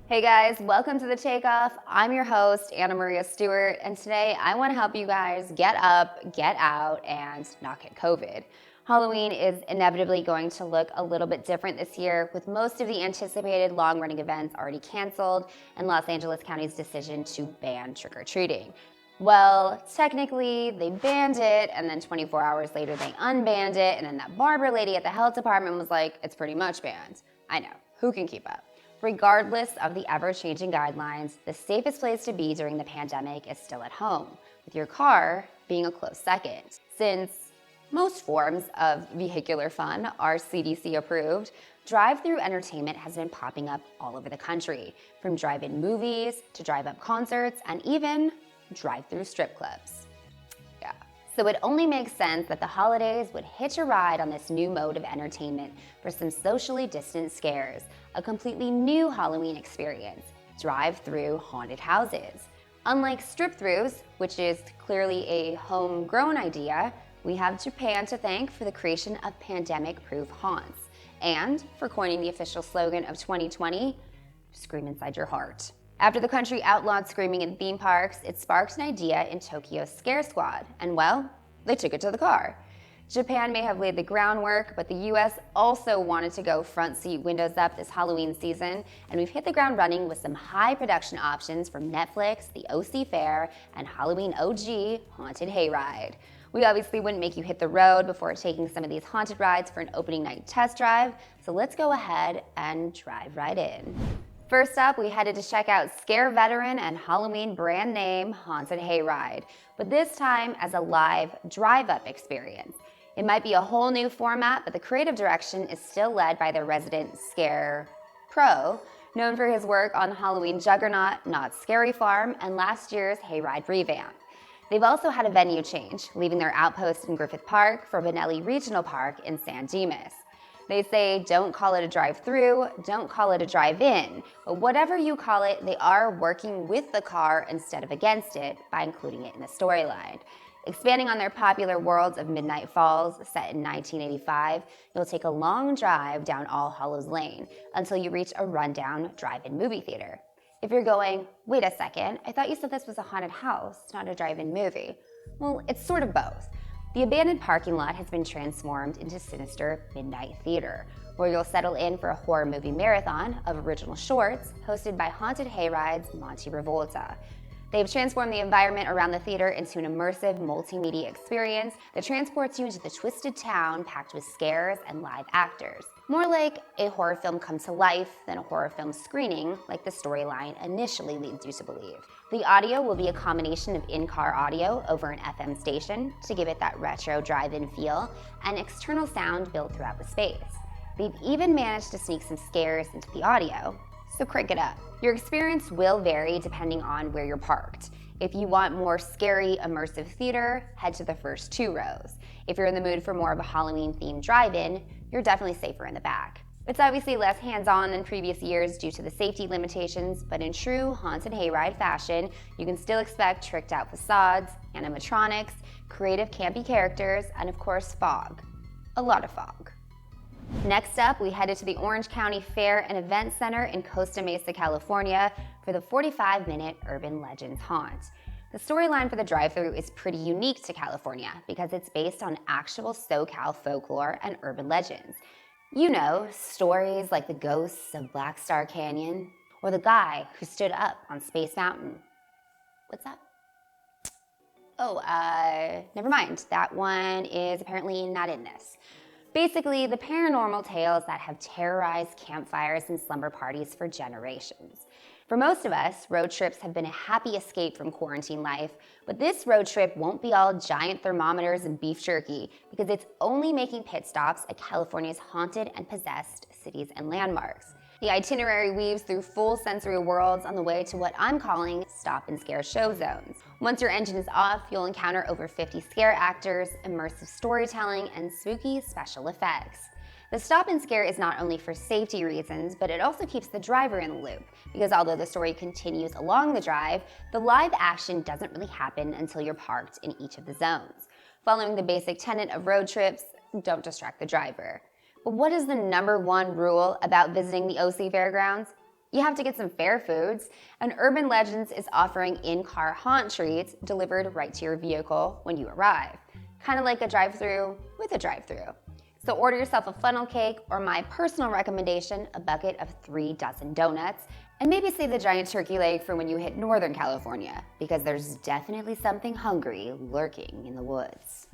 Hey guys, welcome to the Takeoff. I'm your host, Annamaria Stewart, and today I want to help you guys get up, get out, and not get COVID. Halloween is inevitably going to look a little bit different this year, with most of the anticipated long-running events already canceled and Los Angeles County's decision to ban trick-or-treating. Well, technically, they banned it, and then 24 hours later they unbanned it, and then that barber lady at the health department was like, it's pretty much banned. I know, who can keep up? Regardless of the ever-changing guidelines, the safest place to be during the pandemic is still at home, with your car being a close second. Since most forms of vehicular fun are CDC approved, drive-through entertainment has been popping up all over the country, from drive-in movies to drive-up concerts and even drive-through strip clubs. So it only makes sense that the holidays would hitch a ride on this new mode of entertainment for some socially distant scares, a completely new Halloween experience, drive-through haunted houses. Unlike strip-throughs, which is clearly a homegrown idea, we have Japan to thank for the creation of pandemic-proof haunts, and for coining the official slogan of 2020, scream inside your heart. After the country outlawed screaming in theme parks, it sparked an idea in Tokyo's Scare Squad, and well, they took it to the car. Japan may have laid the groundwork, but the US also wanted to go front seat windows up this Halloween season, and we've hit the ground running with some high production options from Netflix, the OC Fair, and Halloween OG, Haunted Hayride. We obviously wouldn't make you hit the road before taking some of these haunted rides for an opening night test drive, so let's go ahead and drive right in. First up, we headed to check out scare veteran and Halloween brand name Haunted Hayride, but this time as a live drive-up experience. It might be a whole new format, but the creative direction is still led by their resident scare pro, known for his work on Halloween juggernaut Knott's Scary Farm and last year's Hayride revamp. They've also had a venue change, leaving their outpost in Griffith Park for Bonelli Regional Park in San Dimas. They say don't call it a drive-through, don't call it a drive-in, but whatever you call it, they are working with the car instead of against it by including it in the storyline. Expanding on their popular worlds of Midnight Falls, set in 1985, you'll take a long drive down All Hallows Lane until you reach a rundown drive-in movie theater. If you're going, wait a second, I thought you said this was a haunted house, not a drive-in movie. Well, it's sort of both. The abandoned parking lot has been transformed into sinister midnight theater, where you'll settle in for a horror movie marathon of original shorts hosted by Haunted Hayride's Monty Revolta. They've transformed the environment around the theater into an immersive multimedia experience that transports you into the twisted town packed with scares and live actors. More like a horror film come to life than a horror film screening, like the storyline initially leads you to believe. The audio will be a combination of in-car audio over an FM station to give it that retro drive-in feel, and external sound built throughout the space. They've even managed to sneak some scares into the audio, so crank it up. Your experience will vary depending on where you're parked. If you want more scary, immersive theater, head to the first 2 rows. If you're in the mood for more of a Halloween-themed drive-in, you're definitely safer in the back. It's obviously less hands-on than previous years due to the safety limitations, but in true Haunted Hayride fashion, you can still expect tricked-out facades, animatronics, creative campy characters, and of course fog. A lot of fog. Next up, we headed to the Orange County Fair and Event Center in Costa Mesa, California for the 45-minute Urban Legends Haunt. The storyline for the drive-thru is pretty unique to California because it's based on actual SoCal folklore and urban legends. You know, stories like the ghosts of Black Star Canyon or the guy who stood up on Space Mountain. What's that? Oh, never mind. That one is apparently not in this. Basically, the paranormal tales that have terrorized campfires and slumber parties for generations. For most of us, road trips have been a happy escape from quarantine life, but this road trip won't be all giant thermometers and beef jerky because it's only making pit stops at California's haunted and possessed cities and landmarks. The itinerary weaves through full sensory worlds on the way to what I'm calling stop and scare show zones. Once your engine is off, you'll encounter over 50 scare actors, immersive storytelling, and spooky special effects. The stop and scare is not only for safety reasons, but it also keeps the driver in the loop, because although the story continues along the drive, the live action doesn't really happen until you're parked in each of the zones. Following the basic tenet of road trips, don't distract the driver. But what is the #1 rule about visiting the OC Fairgrounds? You have to get some fair foods, and Urban Legends is offering in-car haunt treats delivered right to your vehicle when you arrive. Kind of like a drive-thru with a drive-thru. So order yourself a funnel cake, or my personal recommendation, a bucket of 3 dozen donuts, and maybe save the giant turkey leg for when you hit Northern California, because there's definitely something hungry lurking in the woods.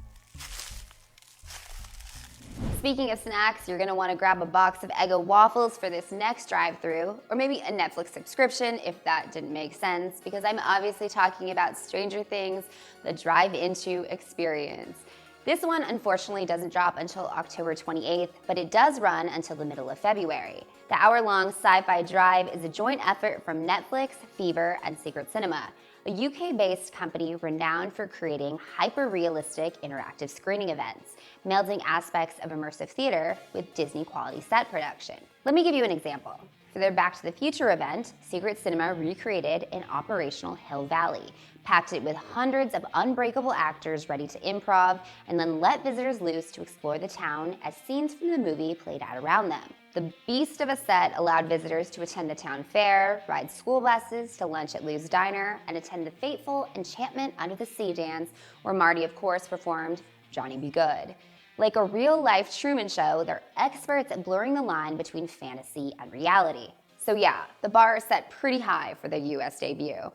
Speaking of snacks, you're gonna wanna grab a box of Eggo waffles for this next drive-thru, or maybe a Netflix subscription if that didn't make sense, because I'm obviously talking about Stranger Things, the drive-into experience. This one unfortunately doesn't drop until October 28th, but it does run until the middle of February. The hour-long sci-fi drive is a joint effort from Netflix, Fever, and Secret Cinema, a UK-based company renowned for creating hyper-realistic interactive screening events, melding aspects of immersive theater with Disney-quality set production. Let me give you an example. For their Back to the Future event, Secret Cinema recreated an operational Hill Valley, packed it with hundreds of unbreakable actors ready to improv, and then let visitors loose to explore the town as scenes from the movie played out around them. The beast of a set allowed visitors to attend the town fair, ride school buses to lunch at Lou's Diner, and attend the fateful Enchantment Under the Sea dance, where Marty, of course, performed Johnny Be Good. Like a real-life Truman Show, they're experts at blurring the line between fantasy and reality. So yeah, the bar is set pretty high for their US debut.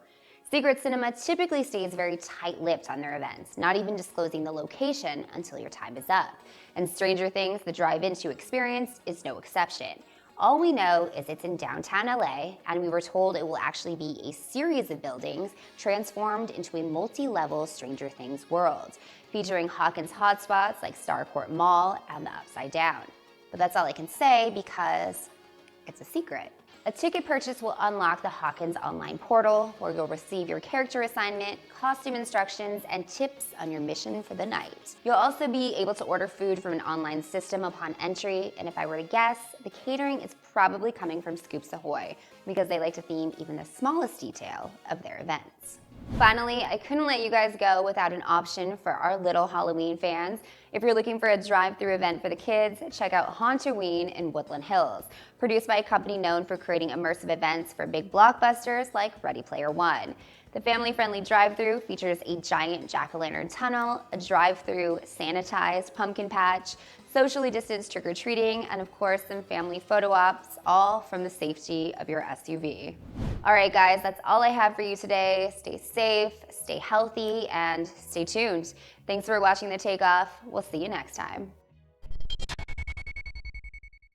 Secret Cinema typically stays very tight-lipped on their events, not even disclosing the location until your time is up. And Stranger Things, the drive-into experience, is no exception. All we know is it's in downtown LA, and we were told it will actually be a series of buildings transformed into a multi-level Stranger Things world, featuring Hawkins hotspots like Starcourt Mall and the Upside Down. But that's all I can say because it's a secret. A ticket purchase will unlock the Hawkins online portal, where you'll receive your character assignment, costume instructions, and tips on your mission for the night. You'll also be able to order food from an online system upon entry, and if I were to guess, the catering is probably coming from Scoops Ahoy, because they like to theme even the smallest detail of their events. Finally, I couldn't let you guys go without an option for our little Halloween fans. If you're looking for a drive-thru event for the kids, check out Haunt O Ween in Woodland Hills, produced by a company known for creating immersive events for big blockbusters like Ready Player One. The family-friendly drive-thru features a giant jack-o'-lantern tunnel, a drive-thru sanitized pumpkin patch, socially distanced trick-or-treating, and of course some family photo ops, all from the safety of your SUV. All right, guys, that's all I have for you today. Stay safe, stay healthy, and stay tuned. Thanks for watching The Takeoff. We'll see you next time.